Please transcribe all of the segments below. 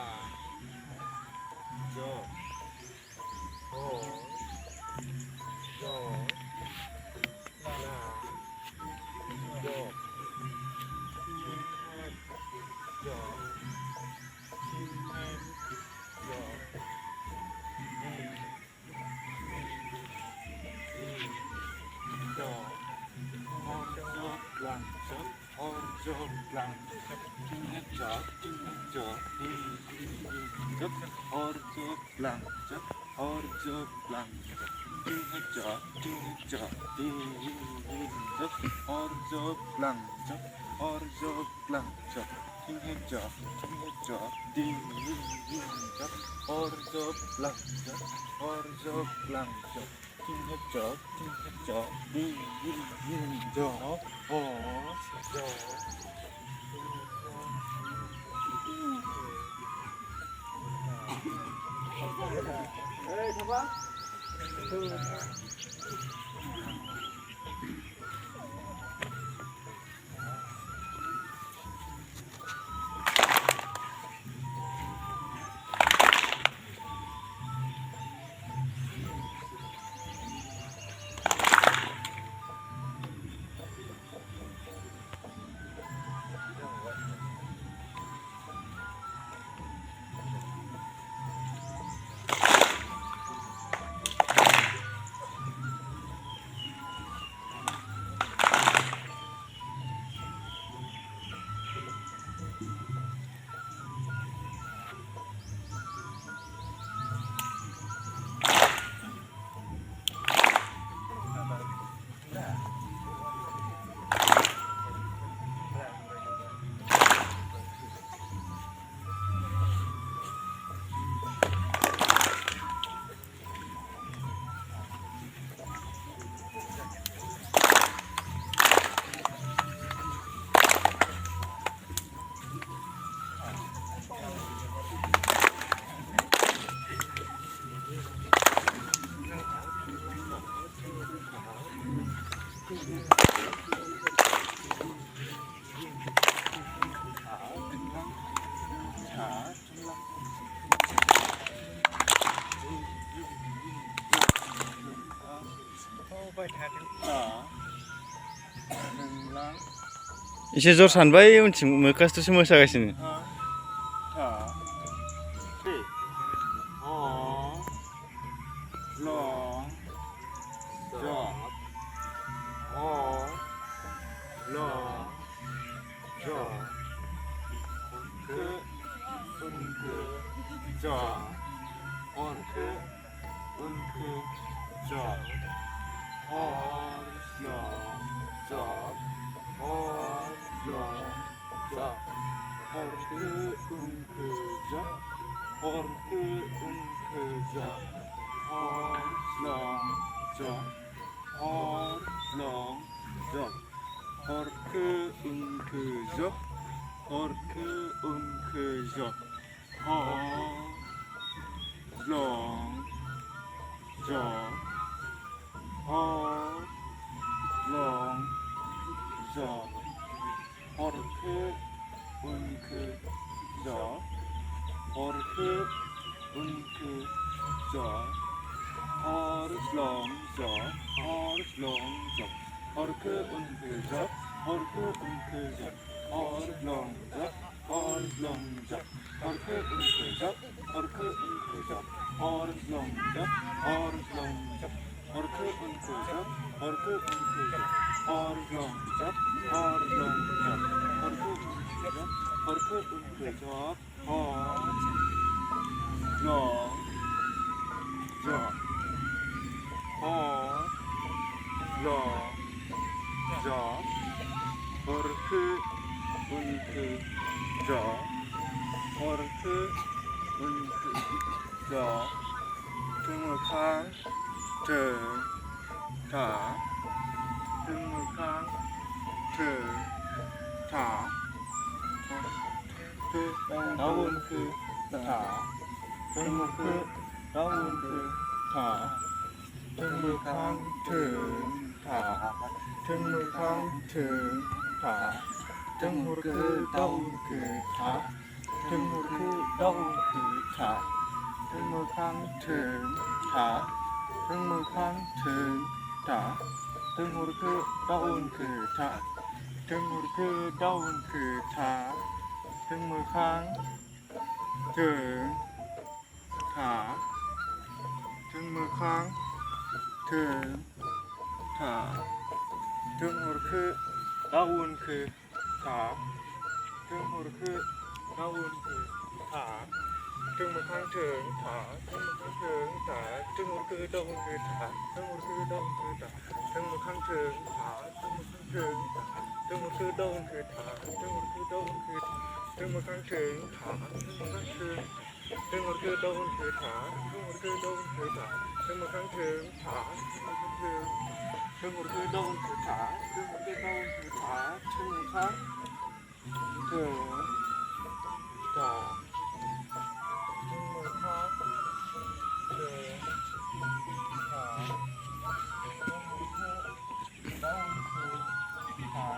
าโยโอโยลาโยโยएसे जर सानबाय उनथिं मोखासथ'सो मोसागासिनो ถึงมือคือดาวคือขาถึงมือข้างถึงขาถึงมือข้างถึงขาถึงมือคือดาวคือขาถึงมือคือดาวคือขาถึงมือข้างถึงขาถึงมือข้างถึงขาถึงมือคือดาวคือขาถึงมือคือดาวคือขาถึงมือข้างถึงขาถึงมือข้างถึงขาถึงมือคือดาวคือขาถึงมือคือดาวคือขาถึงมือข้างถึงขาถึงมือข้างถึงขาถึงมือคือดาวคือขาถึงมือคือดาวคือขาถึงมือข้างถึงขาถึงมือข้างถึงถึงมือคือดาวคือขาถึงมือคือดาวคือขาถึงมือข้างถึงขาถึงมือข้างถึงถึงมือคือดาวคือขาถึงมือคือดาวคือขาถึงมือข้างถึงขาถึงมือข้างถึงขาถึงมือคือดาวคือขา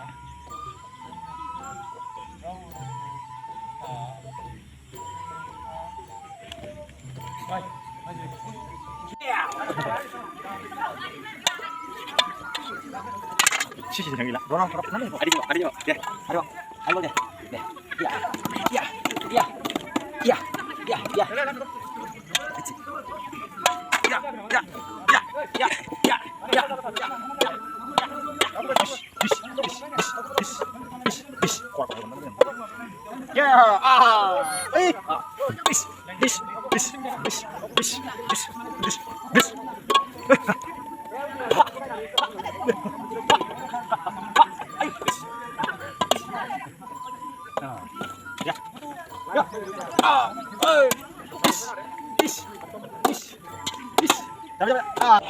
ดาวคือขา시시 장이라. 너랑 저랑 나는 뭐 가리지 마, 가리지 마. 네, 가리 마. 알고 돼. 네. 야, 야, 야, 야, 야, 야. 그렇지. 야, 야, 야, 야, 야, 야, 야. 야, 아, 에이, 아, 야, 아, 어이, 이씨, 이씨, 이씨, 이씨, 잠시만, 아.